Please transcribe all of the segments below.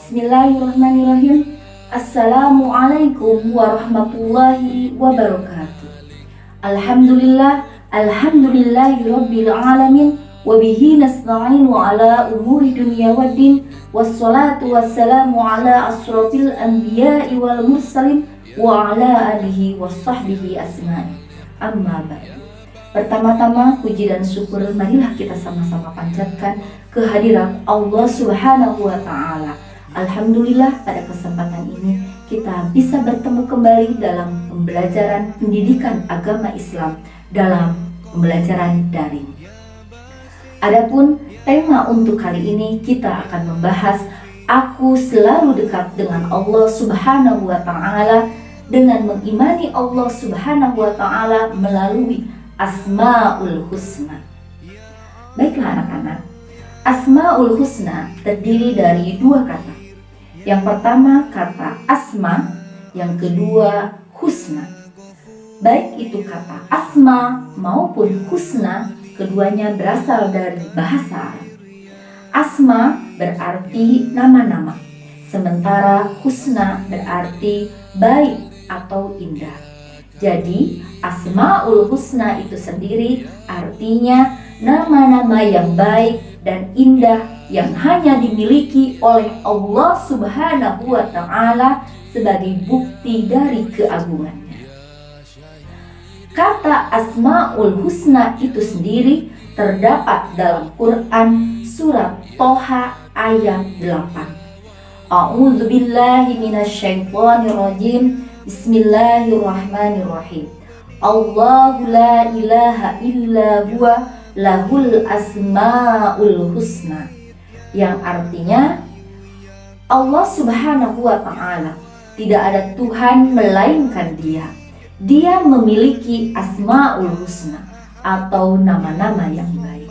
Bismillahirrahmanirrahim. Assalamualaikum warahmatullahi wabarakatuh. Alhamdulillahirabbil alamin wa bihi nasta'inu ala umuri dunya waddin wassalatu wassalamu ala asrofil anbiya'i wal mursalin wa ala alihi wassahbihi asma'in. Amma ba'du. Pertama-tama puji dan syukur marilah kita sama-sama panjatkan kehadiran Allah Subhanahu wa taala. Alhamdulillah pada kesempatan ini kita bisa bertemu kembali dalam pembelajaran pendidikan agama Islam dalam pembelajaran daring. Adapun tema untuk kali ini kita akan membahas aku selalu dekat dengan Allah Subhanahu wa taala dengan mengimani Allah Subhanahu wa taala melalui Asmaul Husna. Baiklah anak-anak, Asmaul Husna terdiri dari dua kata. Yang pertama kata asma, yang kedua husna. Baik itu kata asma maupun husna, keduanya berasal dari bahasa Arab. Asma berarti nama-nama, sementara husna berarti baik atau indah. Jadi Asmaul Husna itu sendiri artinya nama-nama yang baik dan indah yang hanya dimiliki oleh Allah Subhanahu wa taala sebagai bukti dari keagungannya. Kata Asmaul Husna itu sendiri terdapat dalam Quran surat Toha ayat 8. A'udzubillahi minasyaitonirrajim. Bismillahirrahmanirrahim. Allahu la ilaha illa huwa lahul asmaul husna. Yang artinya Allah Subhanahu wa ta'ala tidak ada Tuhan melainkan Dia. Dia memiliki asmaul husna atau nama-nama yang baik.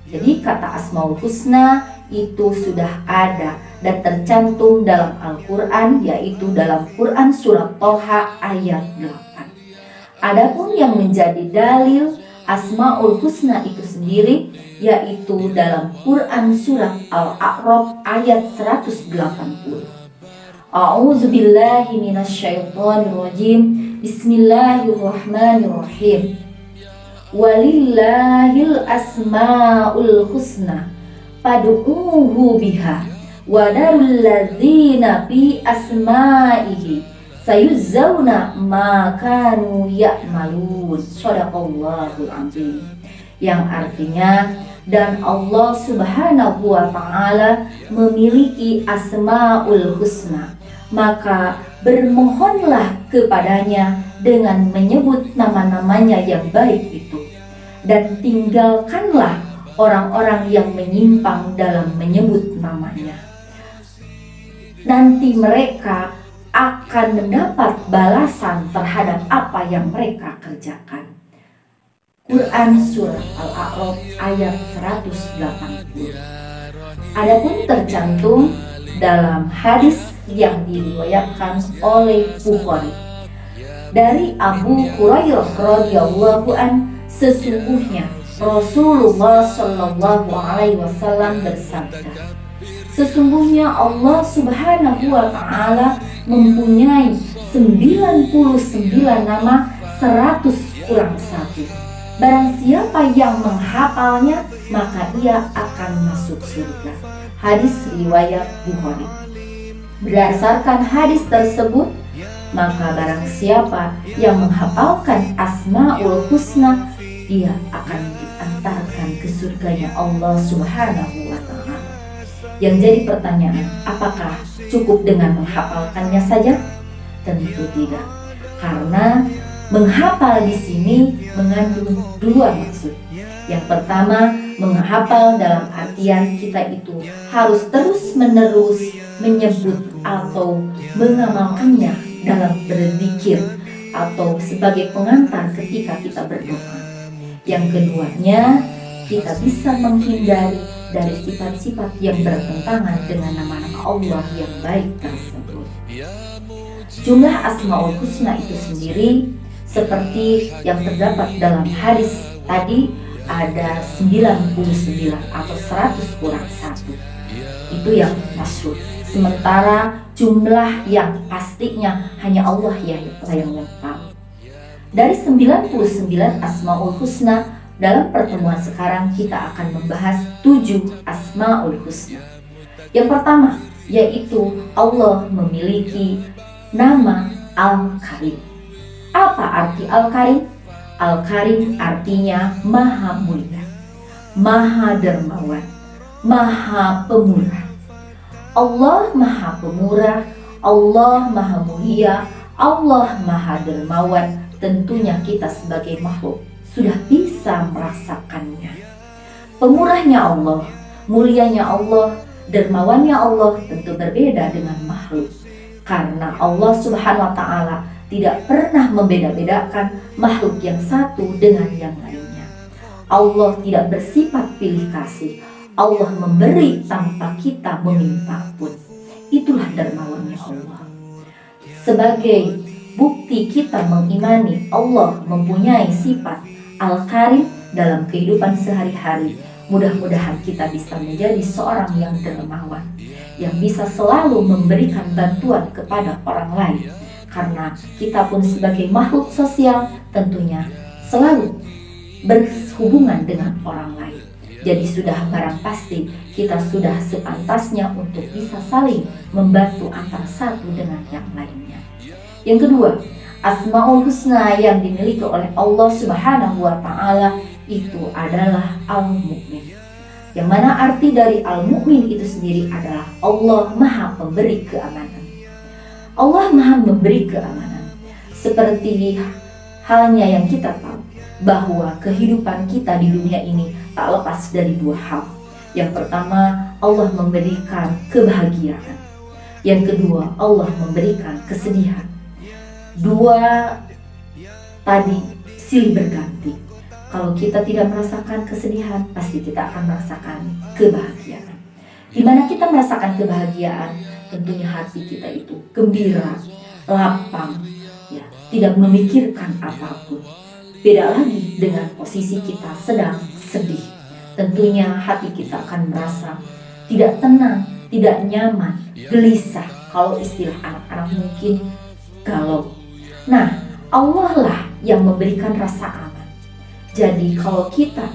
Jadi kata asmaul husna itu sudah ada dan tercantum dalam Al-Quran, yaitu dalam Quran surat Toha ayat 8. Adapun yang menjadi dalil Asmaul Husna itu sendiri yaitu dalam Quran surat Al-A'raf ayat 180. A'udzubillahi minasyaitonirrajim. Bismillahirrahmanirrahim. Walillahil asmaul husna fad'uuhu biha wa darul ladzina fi asma'ihi sayuzzawna ma kanu ya'malun. Shadaqallahul azim. Yang artinya, dan Allah Subhanahu wa ta'ala memiliki asmaul husna, maka bermohonlah kepadanya dengan menyebut nama-namanya yang baik itu, dan tinggalkanlah orang-orang yang menyimpang dalam menyebut namanya. Nanti mereka akan mendapat balasan terhadap apa yang mereka kerjakan. Quran Surah Al-A'raf ayat 180. Adapun tercantum dalam hadis yang diriwayatkan oleh Bukhari dari Abu Hurairah radhiyallahu an, sesungguhnya Rasulullah Shallallahu Alaihi Wasallam bersabda, sesungguhnya Allah Subhanahu Wa Taala mempunyai 99 nama 100 kurang 1. Barang siapa yang menghafalnya, maka ia akan masuk surga. Hadis riwayat Bukhari. Berdasarkan hadis tersebut, maka barang siapa yang menghafalkan Asmaul Husna, dia akan diantarkan ke surganya Allah Subhanahu wa ta'ala. Yang jadi pertanyaan, apakah cukup dengan menghafalkannya saja? Tentu tidak. Karena menghafal di sini mengandung dua maksud. Yang pertama, menghafal dalam artian kita itu harus terus-menerus menyebut atau mengamalkannya dalam berzikir atau sebagai pengantar ketika kita berdoa. Yang keduanya, kita bisa menghindari dari sifat-sifat yang bertentangan dengan nama-nama Allah yang baik tersebut. Jumlah Asmaul Husna itu sendiri seperti yang terdapat dalam hadis tadi ada 99 atau 100 kurang 1. Itu yang masyhur. Sementara jumlah yang pastinya hanya Allah yang tahu. Dari 99 Asmaul Husna, dalam pertemuan sekarang kita akan membahas 7 Asmaul Husna. Yang pertama, yaitu Allah memiliki nama Al-Karim. Apa arti Al-Karim? Al-Karim artinya maha mulia, maha dermawan, maha pemurah. Allah maha pemurah, Allah maha mulia, Allah maha dermawan. Tentunya kita sebagai makhluk sudah bisa merasakannya. Pemurahnya Allah, mulianya Allah, dermawannya Allah tentu berbeda dengan makhluk. Karena Allah Subhanahu wa Ta'ala tidak pernah membeda-bedakan makhluk yang satu dengan yang lainnya. Allah tidak bersifat pilih kasih. Allah memberi tanpa kita meminta pun. Itulah dermawannya Allah. Sebagai bukti kita mengimani Allah mempunyai sifat Al-Karim dalam kehidupan sehari-hari, mudah-mudahan kita bisa menjadi seorang yang dermawan, yang bisa selalu memberikan bantuan kepada orang lain. Karena kita pun sebagai makhluk sosial tentunya selalu berhubungan dengan orang lain. Jadi sudah barang pasti kita sudah sepantasnya untuk bisa saling membantu antara satu dengan yang lainnya. Yang kedua, Asmaul Husna yang dimiliki oleh Allah Subhanahu wa Ta'ala itu adalah Al-Mu'min. Yang mana arti dari Al-Mu'min itu sendiri adalah Allah Maha Pemberi Keamanan. Allah Maha Memberi Keamanan. Seperti halnya yang kita tahu bahwa kehidupan kita di dunia ini tak lepas dari dua hal. Yang pertama, Allah memberikan kebahagiaan. Yang kedua, Allah memberikan kesedihan. Dua tadi silih berganti. Kalau kita tidak merasakan kesedihan, pasti kita akan merasakan kebahagiaan. Di mana kita merasakan kebahagiaan, tentunya hati kita itu gembira, lapang, ya, tidak memikirkan apapun. Beda lagi dengan posisi kita sedang sedih. Tentunya hati kita akan merasa tidak tenang, tidak nyaman, gelisah. Kalau istilah anak-anak mungkin galau. Nah, Allah lah yang memberikan rasa aman. Jadi kalau kita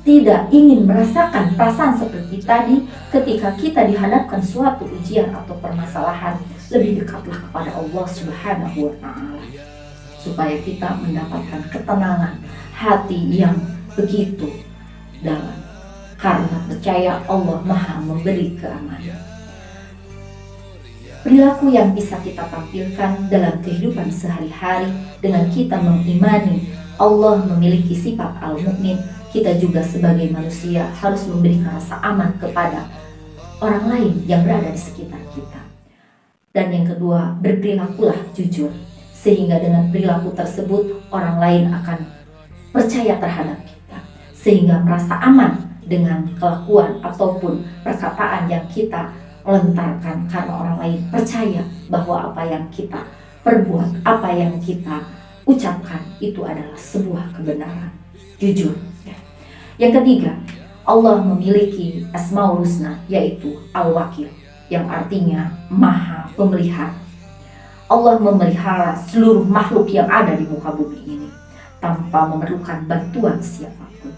tidak ingin merasakan perasaan seperti tadi, ketika kita dihadapkan suatu ujian atau permasalahan, lebih dekatlah kepada Allah Subhanahu wa Ta'ala, supaya kita mendapatkan ketenangan hati yang begitu dalam, karena percaya Allah Maha Memberi keamanan. Perilaku yang bisa kita tampilkan dalam kehidupan sehari-hari dengan kita mengimani Allah memiliki sifat Al-Mu'min, kita juga sebagai manusia harus memberikan rasa aman kepada orang lain yang berada di sekitar kita. Dan yang kedua, berperilakulah jujur, sehingga dengan perilaku tersebut orang lain akan percaya terhadap kita, sehingga merasa aman dengan kelakuan ataupun perkataan yang kita lontarkan, karena orang lain percaya bahwa apa yang kita perbuat, apa yang kita ucapkan itu adalah sebuah kebenaran, jujur. Yang ketiga, Allah memiliki Asmaul Husna, yaitu Al-Wakil, yang artinya Maha Pemelihara. Allah memelihara seluruh makhluk yang ada di muka bumi ini tanpa memerlukan bantuan siapapun.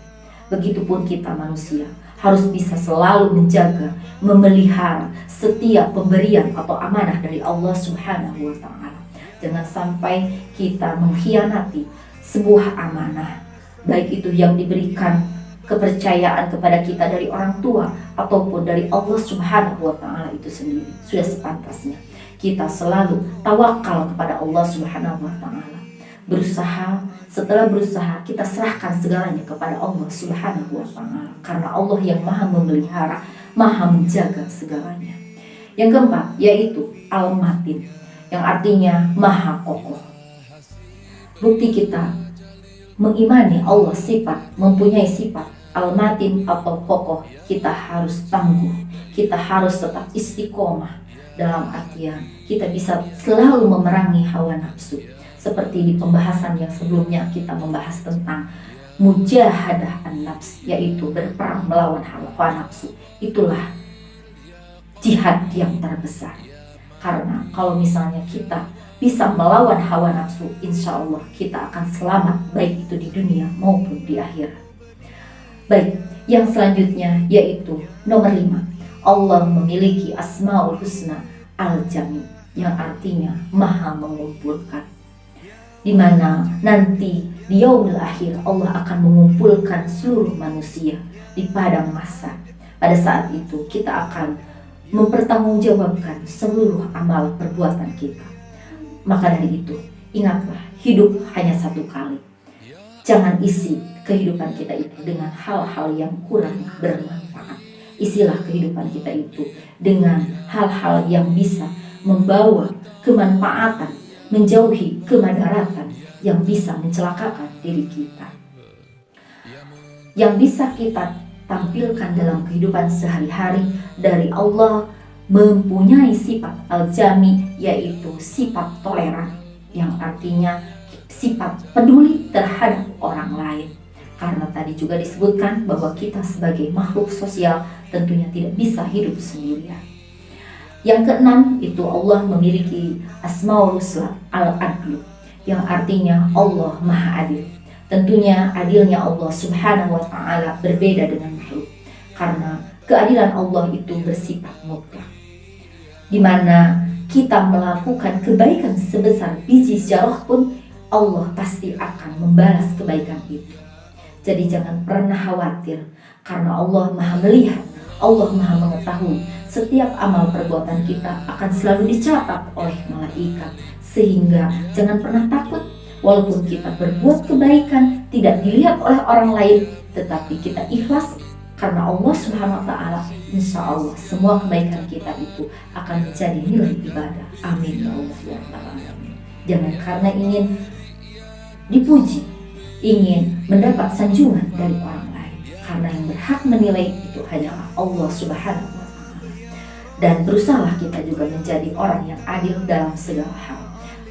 Begitupun kita manusia harus bisa selalu menjaga, memelihara setiap pemberian atau amanah dari Allah Subhanahu wa Ta'ala. Jangan sampai kita mengkhianati sebuah amanah, baik itu yang diberikan kepercayaan kepada kita dari orang tua ataupun dari Allah Subhanahu wa Ta'ala itu sendiri. Sudah sepantasnya kita selalu tawakal kepada Allah Subhanahu wa Ta'ala. Berusaha, setelah berusaha kita serahkan segalanya kepada Allah Subhanahu wa Ta'ala, karena Allah yang Maha memelihara, Maha menjaga segalanya. Yang keempat, yaitu Al-Matin, yang artinya Maha Kokoh. Bukti kita mengimani Allah mempunyai sifat Al-Matin atau kokoh, kita harus tangguh, kita harus tetap istiqomah, dalam artian kita bisa selalu memerangi hawa nafsu. Seperti di pembahasan yang sebelumnya kita membahas tentang mujahadah an-nafs, yaitu berperang melawan hawa nafsu. Itulah jihad yang terbesar. Karena kalau misalnya kita bisa melawan hawa nafsu, insya Allah kita akan selamat baik itu di dunia maupun di akhirat. Baik, yang selanjutnya yaitu nomor 5. Allah memiliki Asmaul Husna Al-Jami, yang artinya maha mengumpulkan. Di mana nanti di yaumil akhir Allah akan mengumpulkan seluruh manusia di padang mahsyar. Pada saat itu kita akan mempertanggungjawabkan seluruh amal perbuatan kita. Maka dari itu, ingatlah, hidup hanya satu kali. Jangan isi kehidupan kita itu dengan hal-hal yang kurang bermanfaat. Isilah kehidupan kita itu dengan hal-hal yang bisa membawa kemanfaatan, menjauhi kemadaratan yang bisa mencelakakan diri kita. Yang bisa kita tampilkan dalam kehidupan sehari-hari dari Allah mempunyai sifat al-jami, yaitu sifat toleran, yang artinya sifat peduli terhadap orang lain. Karena tadi juga disebutkan bahwa kita sebagai makhluk sosial tentunya tidak bisa hidup sendirian. Yang keenam itu Allah memiliki Asmaul Husna Al-Adlu, yang artinya Allah Maha Adil. Tentunya adilnya Allah Subhanahu wa Ta'ala berbeda dengan makhluk, karena keadilan Allah itu bersifat mutlak, di mana kita melakukan kebaikan sebesar biji zarah pun Allah pasti akan membalas kebaikan itu. Jadi jangan pernah khawatir, karena Allah Maha melihat, Allah Maha mengetahui. Setiap amal perbuatan kita akan selalu dicatat oleh malaikat, sehingga jangan pernah takut. Walaupun kita berbuat kebaikan tidak dilihat oleh orang lain, tetapi kita ikhlas karena Allah Subhanahu wa Ta'ala, insya Allah semua kebaikan kita itu akan menjadi nilai ibadah. Amin ya Allah ya Rabbal alamin. Jangan karena ingin dipuji, ingin mendapat sanjungan dari orang lain, karena yang berhak menilai itu hanyalah Allah Subhanahu wa Ta'ala. Dan berusahalah kita juga menjadi orang yang adil dalam segala hal,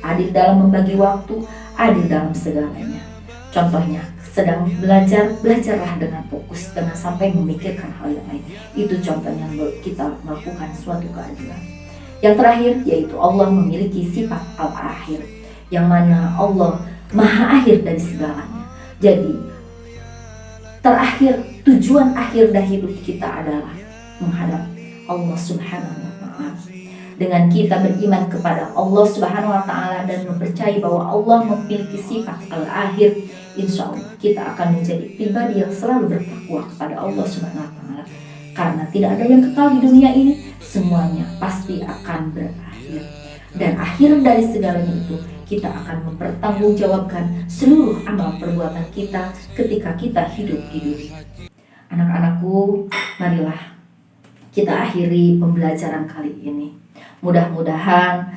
adil dalam membagi waktu, adil dalam segalanya. Contohnya, sedang belajar, belajarlah dengan fokus, jangan sampai memikirkan hal yang lain. Itu contohnya kita melakukan suatu keadilan. Yang terakhir yaitu Allah memiliki sifat al-akhir, yang mana Allah Maha akhir dari segalanya. Jadi terakhir, tujuan akhir dari hidup kita adalah menghadap Allah Subhanahu wa Ta'ala. Dengan kita beriman kepada Allah Subhanahu wa Ta'ala dan mempercayai bahwa Allah memiliki sifat al-akhir, insya Allah kita akan menjadi pribadi yang selalu bertakwa kepada Allah Subhanahu wa Ta'ala. Karena tidak ada yang kekal di dunia ini, semuanya pasti akan berakhir. Dan akhir dari segalanya itu, kita akan mempertanggungjawabkan seluruh amal perbuatan kita ketika kita hidup di dunia. Anak-anakku, marilah kita akhiri pembelajaran kali ini. Mudah-mudahan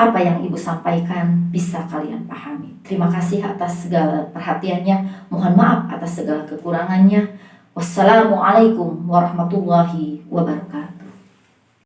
apa yang Ibu sampaikan bisa kalian pahami. Terima kasih atas segala perhatiannya. Mohon maaf atas segala kekurangannya. Wassalamualaikum warahmatullahi wabarakatuh.